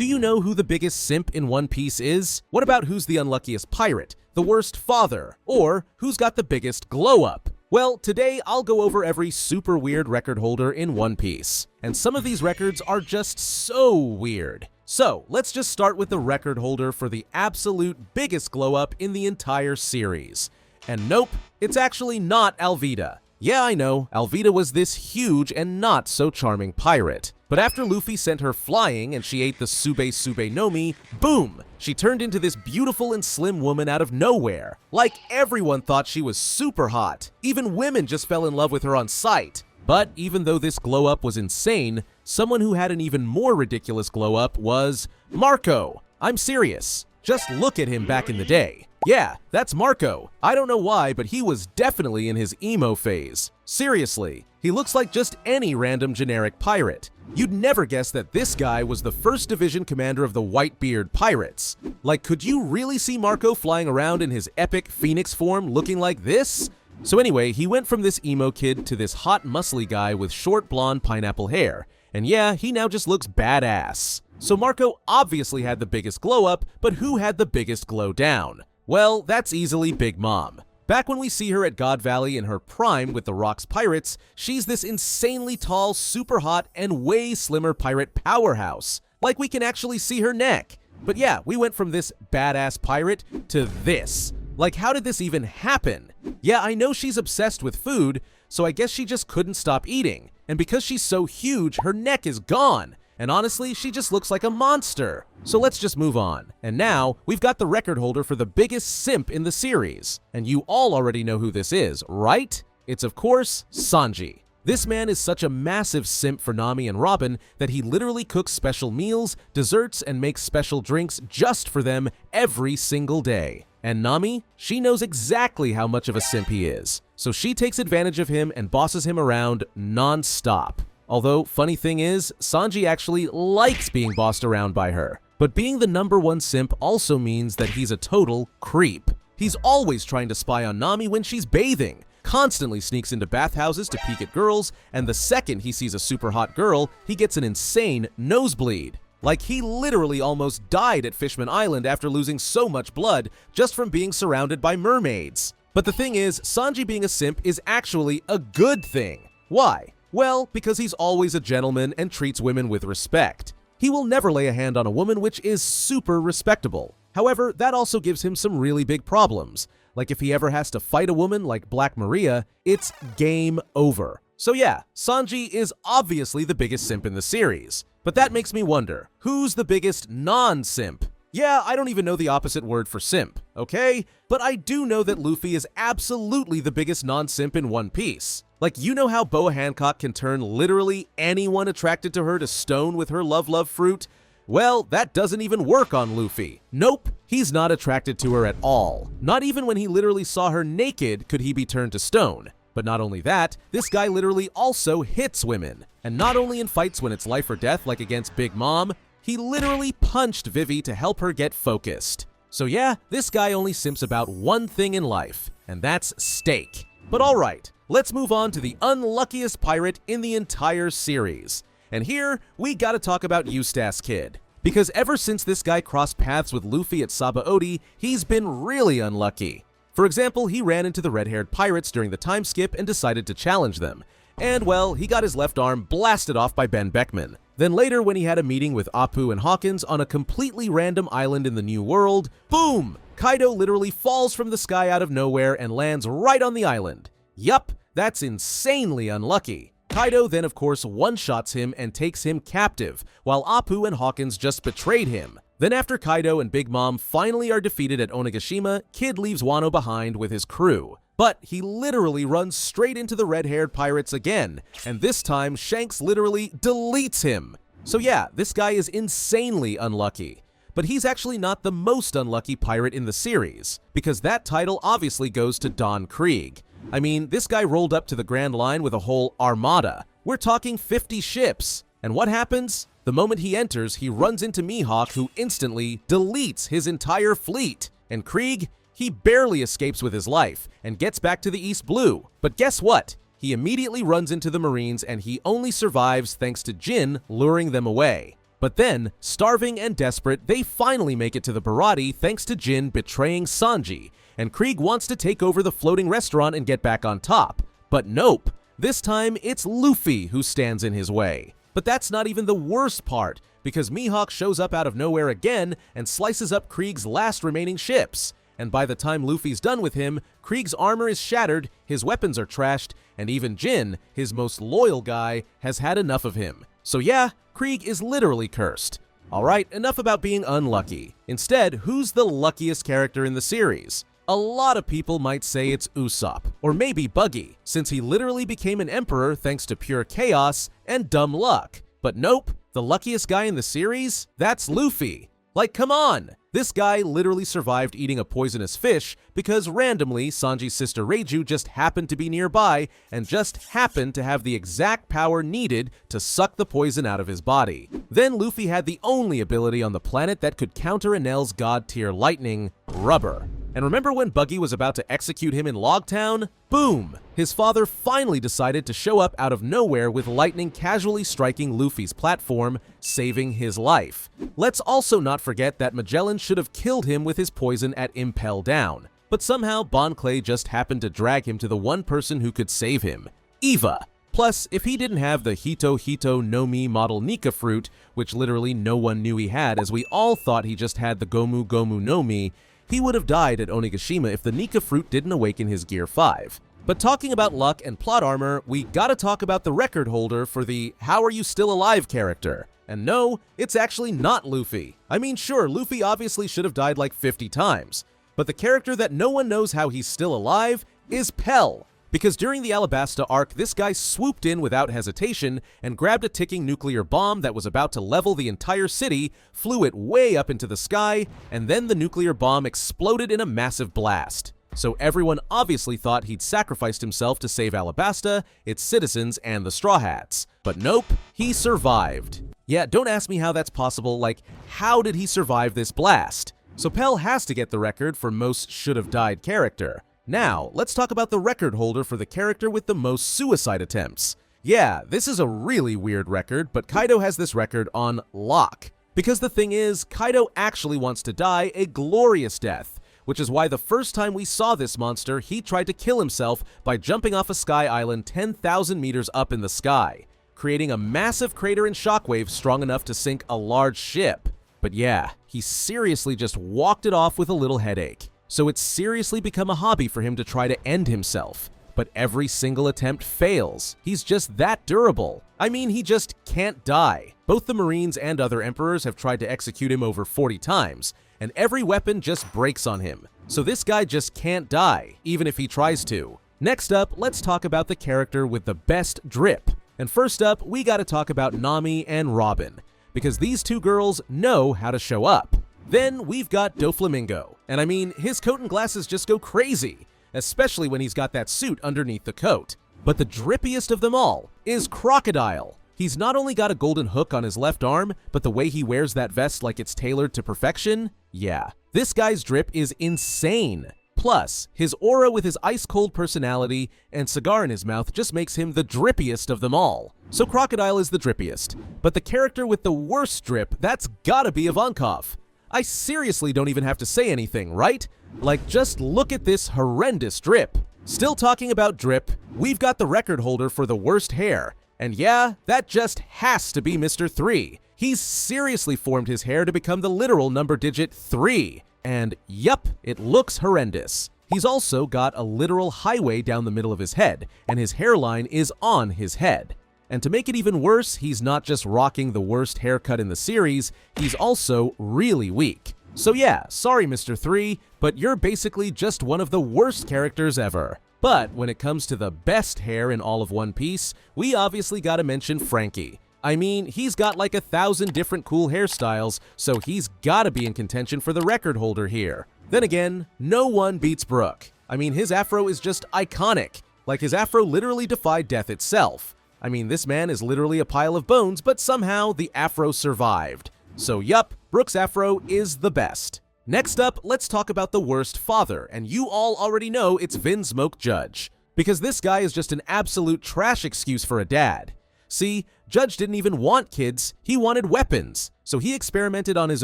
Do you know who the biggest simp in One Piece is? What about who's the unluckiest pirate, the worst father, or who's got the biggest glow-up? Well, today I'll go over every super weird record holder in One Piece. And some of these records are just so weird. So, let's just start with the record holder for the absolute biggest glow-up in the entire series. And nope, it's actually not Alvida. Yeah, I know, Alvida was this huge and not so charming pirate. But after Luffy sent her flying and she ate the Sube Nomi, boom! She turned into this beautiful and slim woman out of nowhere. Like everyone thought she was super hot. Even women just fell in love with her on sight. But even though this glow-up was insane, someone who had an even more ridiculous glow-up was Marco. I'm serious. Just look at him back in the day. Yeah, that's Marco. I don't know why, but he was definitely in his emo phase. Seriously, he looks like just any random generic pirate. You'd never guess that this guy was the first division commander of the Whitebeard pirates. Like, could you really see Marco flying around in his epic phoenix form looking like this? So anyway, he went from this emo kid to this hot muscly guy with short blonde pineapple hair. And yeah, he now just looks badass. So Marco obviously had the biggest glow up, but who had the biggest glow down? Well, that's easily Big Mom. Back when we see her at God Valley in her prime with the Rocks Pirates, she's this insanely tall, super hot, and way slimmer pirate powerhouse. Like we can actually see her neck. But yeah, we went from this badass pirate to this. Like, how did this even happen? Yeah, I know she's obsessed with food, so I guess she just couldn't stop eating. And because she's so huge, her neck is gone. And honestly, she just looks like a monster. So let's just move on. And now, we've got the record holder for the biggest simp in the series. And you all already know who this is, right? It's of course, Sanji. This man is such a massive simp for Nami and Robin that he literally cooks special meals, desserts, and makes special drinks just for them every single day. And Nami, she knows exactly how much of a simp he is. So she takes advantage of him and bosses him around non-stop. Although, funny thing is, Sanji actually likes being bossed around by her. But being the #1 simp also means that he's a total creep. He's always trying to spy on Nami when she's bathing, constantly sneaks into bathhouses to peek at girls, and the second he sees a super hot girl, he gets an insane nosebleed. Like, he literally almost died at Fishman Island after losing so much blood just from being surrounded by mermaids. But the thing is, Sanji being a simp is actually a good thing. Why? Well, because he's always a gentleman and treats women with respect. He will never lay a hand on a woman, which is super respectable. However, that also gives him some really big problems. Like if he ever has to fight a woman like Black Maria, it's game over. So yeah, Sanji is obviously the biggest simp in the series. But that makes me wonder, who's the biggest non-simp? Yeah, I don't even know the opposite word for simp, okay? But I do know that Luffy is absolutely the biggest non-simp in One Piece. Like, you know how Boa Hancock can turn literally anyone attracted to her to stone with her love fruit? Well, that doesn't even work on Luffy. Nope, he's not attracted to her at all. Not even when he literally saw her naked could he be turned to stone. But not only that, this guy literally also hits women. And not only in fights when it's life or death like against Big Mom, he literally punched Vivi to help her get focused. So yeah, this guy only simps about one thing in life, and that's steak. But alright, let's move on to the unluckiest pirate in the entire series. And here, we gotta talk about Eustace Kid. Because ever since this guy crossed paths with Luffy at Sabaody, he's been really unlucky. For example, he ran into the red-haired pirates during the time skip and decided to challenge them. And well, he got his left arm blasted off by Ben Beckman. Then later, when he had a meeting with Appu and Hawkins on a completely random island in the New World, boom! Kaido literally falls from the sky out of nowhere and lands right on the island. Yup, that's insanely unlucky. Kaido then of course one-shots him and takes him captive, while Appu and Hawkins just betrayed him. Then after Kaido and Big Mom finally are defeated at Onigashima, Kid leaves Wano behind with his crew. But he literally runs straight into the red-haired pirates again, and this time Shanks literally deletes him. So yeah, this guy is insanely unlucky. But he's actually not the most unlucky pirate in the series, because that title obviously goes to Don Krieg. I mean, this guy rolled up to the Grand Line with a whole armada. We're talking 50 ships. And what happens? The moment he enters, he runs into Mihawk, who instantly deletes his entire fleet. And Krieg, he barely escapes with his life and gets back to the East Blue. But guess what? He immediately runs into the Marines and he only survives thanks to Jin luring them away. But then, starving and desperate, they finally make it to the Baratie thanks to Jin betraying Sanji, and Krieg wants to take over the floating restaurant and get back on top. But nope, this time it's Luffy who stands in his way. But that's not even the worst part, because Mihawk shows up out of nowhere again and slices up Krieg's last remaining ships. And by the time Luffy's done with him, Krieg's armor is shattered, his weapons are trashed, and even Jin, his most loyal guy, has had enough of him. So yeah, Krieg is literally cursed. Alright, enough about being unlucky. Instead, who's the luckiest character in the series? A lot of people might say it's Usopp, or maybe Buggy, since he literally became an emperor thanks to pure chaos and dumb luck. But nope, the luckiest guy in the series? That's Luffy. Like, come on! This guy literally survived eating a poisonous fish because randomly Sanji's sister Reiju just happened to be nearby and just happened to have the exact power needed to suck the poison out of his body. Then Luffy had the only ability on the planet that could counter Enel's god-tier lightning, rubber. And remember when Buggy was about to execute him in Logtown? Boom! His father finally decided to show up out of nowhere with lightning casually striking Luffy's platform, saving his life. Let's also not forget that Magellan should have killed him with his poison at Impel Down, but somehow Bon Clay just happened to drag him to the one person who could save him, Eva. Plus, if he didn't have the Hito Hito no Mi model Nika fruit, which literally no one knew he had as we all thought he just had the Gomu Gomu no Mi, he would have died at Onigashima if the Nika fruit didn't awaken his Gear 5. But talking about luck and plot armor, we gotta talk about the record holder for the "How are you still alive" character. And no, it's actually not Luffy. I mean, sure, Luffy obviously should have died like 50 times, but the character that no one knows how he's still alive is Pell. Because during the Alabasta arc, this guy swooped in without hesitation and grabbed a ticking nuclear bomb that was about to level the entire city, flew it way up into the sky, and then the nuclear bomb exploded in a massive blast. So everyone obviously thought he'd sacrificed himself to save Alabasta, its citizens, and the Straw Hats. But nope, he survived. Yeah, don't ask me how that's possible, like, how did he survive this blast? So Pell has to get the record for most should-have-died character. Now, let's talk about the record holder for the character with the most suicide attempts. Yeah, this is a really weird record, but Kaido has this record on lock. Because the thing is, Kaido actually wants to die a glorious death, which is why the first time we saw this monster, he tried to kill himself by jumping off a sky island 10,000 meters up in the sky, creating a massive crater and shockwave strong enough to sink a large ship. But yeah, he seriously just walked it off with a little headache. So it's seriously become a hobby for him to try to end himself. But every single attempt fails. He's just that durable. I mean, he just can't die. Both the Marines and other emperors have tried to execute him over 40 times, and every weapon just breaks on him. So this guy just can't die, even if he tries to. Next up, let's talk about the character with the best drip. And first up, we gotta talk about Nami and Robin, because these two girls know how to show up. Then we've got Doflamingo, and I mean, his coat and glasses just go crazy, especially when he's got that suit underneath the coat. But the drippiest of them all is Crocodile. He's not only got a golden hook on his left arm, but the way he wears that vest like it's tailored to perfection? Yeah, this guy's drip is insane. Plus, his aura with his ice-cold personality and cigar in his mouth just makes him the drippiest of them all. So Crocodile is the drippiest, but the character with the worst drip, that's gotta be Ivankov. I seriously don't even have to say anything, right? Like, just look at this horrendous drip. Still talking about drip, we've got the record holder for the worst hair. And yeah, that just has to be Mr. 3. He's seriously formed his hair to become the literal number digit 3. And yup, it looks horrendous. He's also got a literal highway down the middle of his head, and his hairline is on his head. And to make it even worse, he's not just rocking the worst haircut in the series, he's also really weak. So yeah, sorry Mr. 3, but you're basically just one of the worst characters ever. But when it comes to the best hair in all of One Piece, we obviously gotta mention Franky. I mean, he's got like 1,000 different cool hairstyles, so he's gotta be in contention for the record holder here. Then again, no one beats Brook. I mean, his afro is just iconic. Like, his afro literally defied death itself. I mean, this man is literally a pile of bones, but somehow the afro survived. So yup, Brook's afro is the best. Next up, let's talk about the worst father, and you all already know it's Vinsmoke Judge. Because this guy is just an absolute trash excuse for a dad. See, Judge didn't even want kids, he wanted weapons. So he experimented on his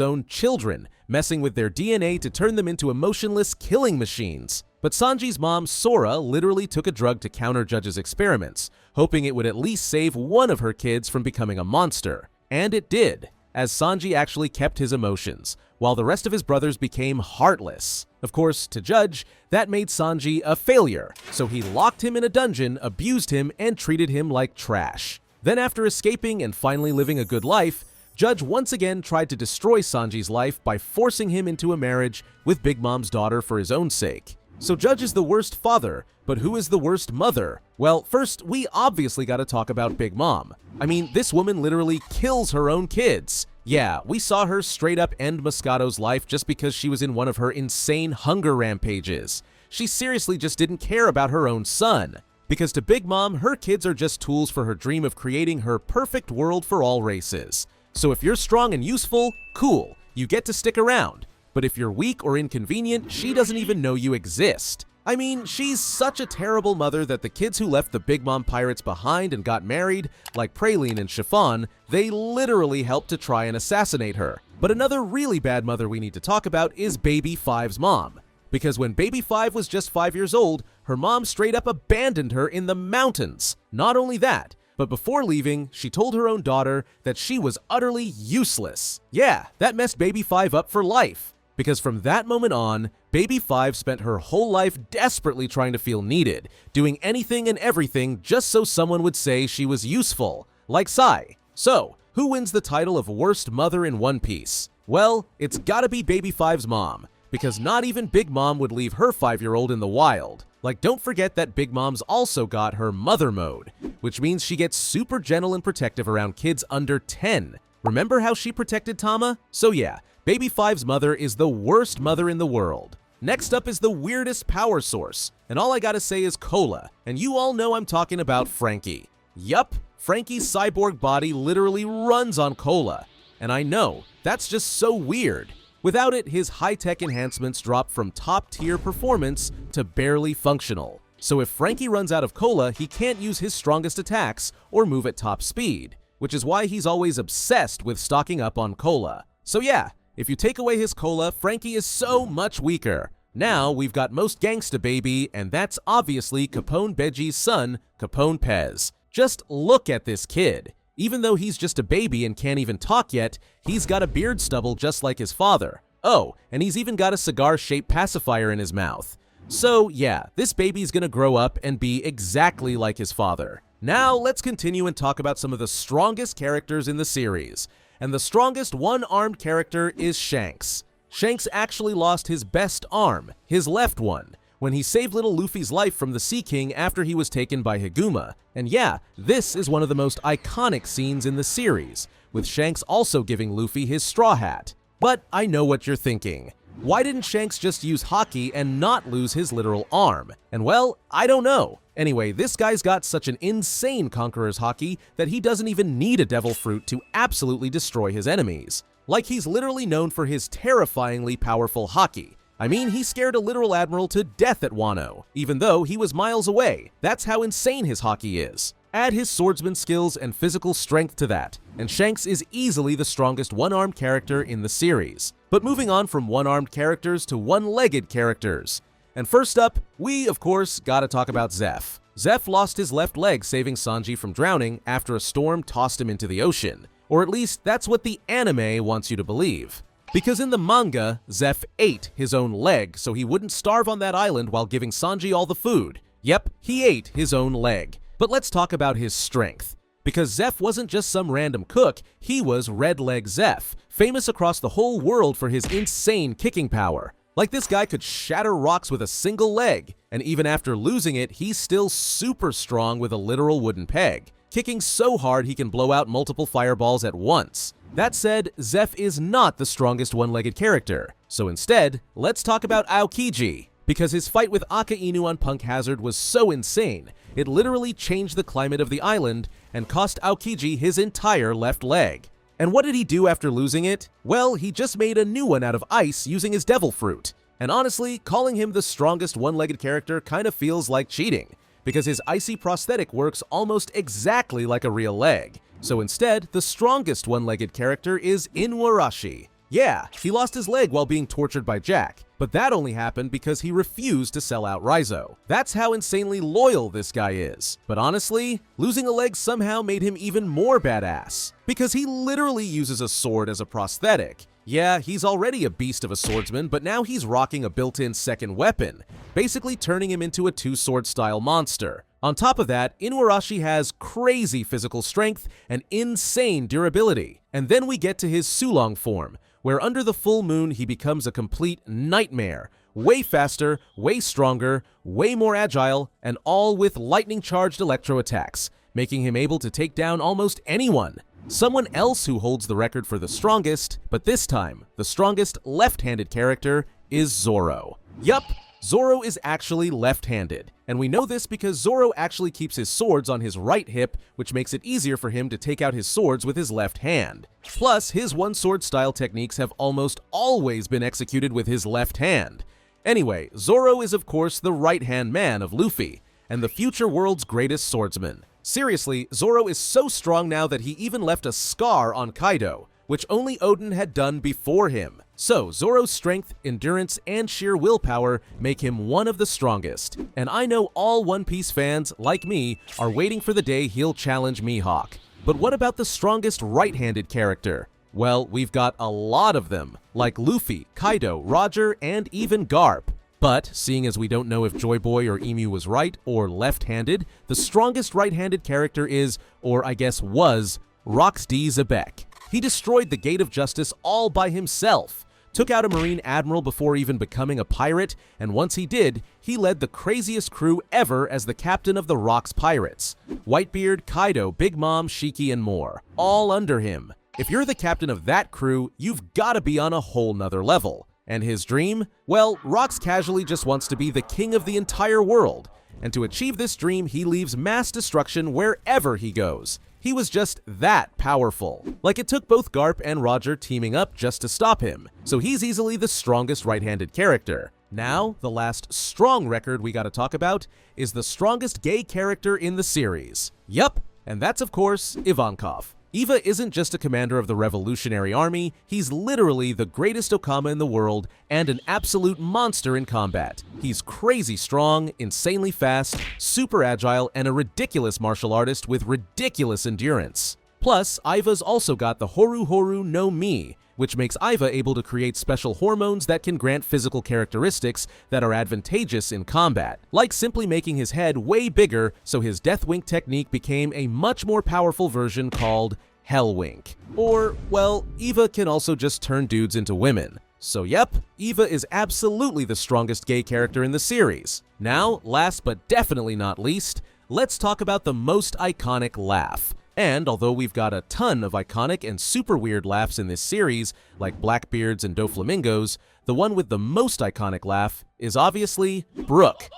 own children, messing with their DNA to turn them into emotionless killing machines. But Sanji's mom, Sora, literally took a drug to counter Judge's experiments, hoping it would at least save one of her kids from becoming a monster. And it did, as Sanji actually kept his emotions, while the rest of his brothers became heartless. Of course, to Judge, that made Sanji a failure, so he locked him in a dungeon, abused him, and treated him like trash. Then after escaping and finally living a good life, Judge once again tried to destroy Sanji's life by forcing him into a marriage with Big Mom's daughter for his own sake. So Judge is the worst father, but who is the worst mother? Well, first, we obviously gotta talk about Big Mom. I mean, this woman literally kills her own kids. Yeah, we saw her straight up end Moscato's life just because she was in one of her insane hunger rampages. She seriously just didn't care about her own son. Because to Big Mom, her kids are just tools for her dream of creating her perfect world for all races. So if you're strong and useful, cool, you get to stick around. But if you're weak or inconvenient, she doesn't even know you exist. I mean, she's such a terrible mother that the kids who left the Big Mom pirates behind and got married, like Praline and Chiffon, they literally helped to try and assassinate her. But another really bad mother we need to talk about is Baby Five's mom. Because when Baby Five was just 5 years old, her mom straight up abandoned her in the mountains. Not only that, but before leaving, she told her own daughter that she was utterly useless. Yeah, that messed Baby Five up for life. Because from that moment on, Baby Five spent her whole life desperately trying to feel needed, doing anything and everything just so someone would say she was useful, like Sai. So, who wins the title of worst mother in One Piece? Well, it's gotta be Baby Five's mom, because not even Big Mom would leave her 5-year-old in the wild. Like, don't forget that Big Mom's also got her mother mode, which means she gets super gentle and protective around kids under 10. Remember how she protected Tama? So yeah, Baby Five's mother is the worst mother in the world. Next up is the weirdest power source, and all I gotta say is Cola, and you all know I'm talking about Franky. Yup, Franky's cyborg body literally runs on Cola, and I know, that's just so weird. Without it, his high-tech enhancements drop from top-tier performance to barely functional. So if Franky runs out of Cola, he can't use his strongest attacks or move at top speed, which is why he's always obsessed with stocking up on Cola. So yeah, if you take away his Cola, Franky is so much weaker. Now we've got most gangsta baby, and that's obviously Capone Beji's son, Capone Pez. Just look at this kid. Even though he's just a baby and can't even talk yet, he's got a beard stubble just like his father. Oh, and he's even got a cigar-shaped pacifier in his mouth. So yeah, this baby's gonna grow up and be exactly like his father. Now let's continue and talk about some of the strongest characters in the series. And the strongest one-armed character is Shanks. Shanks actually lost his best arm, his left one, when he saved little Luffy's life from the Sea King after he was taken by Higuma. And yeah, this is one of the most iconic scenes in the series, with Shanks also giving Luffy his straw hat. But I know what you're thinking. Why didn't Shanks just use Haki and not lose his literal arm? And well, I don't know. Anyway, this guy's got such an insane Conqueror's Haki that he doesn't even need a Devil Fruit to absolutely destroy his enemies. Like, he's literally known for his terrifyingly powerful Haki. I mean, he scared a literal admiral to death at Wano, even though he was miles away. That's how insane his Haki is. Add his swordsman skills and physical strength to that, and Shanks is easily the strongest one-armed character in the series. But moving on from one-armed characters to one-legged characters. And first up, we, of course, gotta talk about Zeph. Zeph lost his left leg saving Sanji from drowning after a storm tossed him into the ocean. Or at least, that's what the anime wants you to believe. Because in the manga, Zeph ate his own leg so he wouldn't starve on that island while giving Sanji all the food. Yep, he ate his own leg. But let's talk about his strength. Because Zeph wasn't just some random cook, he was Red Leg Zeph, famous across the whole world for his insane kicking power. Like, this guy could shatter rocks with a single leg, and even after losing it, he's still super strong with a literal wooden peg, kicking so hard he can blow out multiple fireballs at once. That said, Zeph is not the strongest one-legged character, so instead, let's talk about Aokiji. Because his fight with Aka Inu on Punk Hazard was so insane, it literally changed the climate of the island and cost Aokiji his entire left leg. And what did he do after losing it? Well, he just made a new one out of ice using his Devil Fruit. And honestly, calling him the strongest one-legged character kind of feels like cheating, because his icy prosthetic works almost exactly like a real leg. So instead, the strongest one-legged character is Inuarashi. Yeah, he lost his leg while being tortured by Jack, but that only happened because he refused to sell out Raizo. That's how insanely loyal this guy is. But honestly, losing a leg somehow made him even more badass, because he literally uses a sword as a prosthetic. Yeah, he's already a beast of a swordsman, but now he's rocking a built-in second weapon, basically turning him into a two-sword style monster. On top of that, Inuarashi has crazy physical strength and insane durability. And then we get to his Sulong form, where under the full moon he becomes a complete nightmare, way faster, way stronger, way more agile, and all with lightning-charged electro attacks, making him able to take down almost anyone. Someone else who holds the record for the strongest, but this time, the strongest left-handed character is Zoro. Yup, Zoro is actually left-handed, and we know this because Zoro actually keeps his swords on his right hip, which makes it easier for him to take out his swords with his left hand. Plus, his one-sword style techniques have almost always been executed with his left hand. Anyway, Zoro is of course the right-hand man of Luffy, and the future world's greatest swordsman. Seriously, Zoro is so strong now that he even left a scar on Kaido, which only Odin had done before him. So, Zoro's strength, endurance, and sheer willpower make him one of the strongest. And I know all One Piece fans, like me, are waiting for the day he'll challenge Mihawk. But what about the strongest right-handed character? Well, we've got a lot of them, like Luffy, Kaido, Roger, and even Garp. But, seeing as we don't know if Joy Boy or Emu was right or left-handed, the strongest right-handed character is, or I guess was, Portgas D. Zebek. He destroyed the Gate of Justice all by himself, took out a Marine Admiral before even becoming a pirate, and once he did, he led the craziest crew ever as the captain of the Rocks Pirates. Whitebeard, Kaido, Big Mom, Shiki, and more, all under him. If you're the captain of that crew, you've gotta be on a whole nother level. And his dream? Well, Rocks casually just wants to be the king of the entire world, and to achieve this dream, he leaves mass destruction wherever he goes. He was just that powerful. Like, it took both Garp and Roger teaming up just to stop him, so he's easily the strongest right-handed character. Now, the last strong record we gotta talk about is the strongest gay character in the series. Yup, and that's of course Ivankov. Eva isn't just a commander of the Revolutionary Army, he's literally the greatest Okama in the world and an absolute monster in combat. He's crazy strong, insanely fast, super agile, and a ridiculous martial artist with ridiculous endurance. Plus, Iva's also got the Horu Horu no Mi, which makes Iva able to create special hormones that can grant physical characteristics that are advantageous in combat, like simply making his head way bigger so his Death Wink technique became a much more powerful version called Hell Wink. Or, well, Eva can also just turn dudes into women. So yep, Eva is absolutely the strongest gay character in the series. Now, last but definitely not least, let's talk about the most iconic laugh. And although we've got a ton of iconic and super weird laughs in this series, like Blackbeards and Doflamingos, the one with the most iconic laugh is obviously Brook.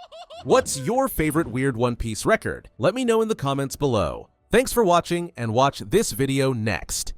What's your favorite weird One Piece record? Let me know in the comments below. Thanks for watching, and watch this video next.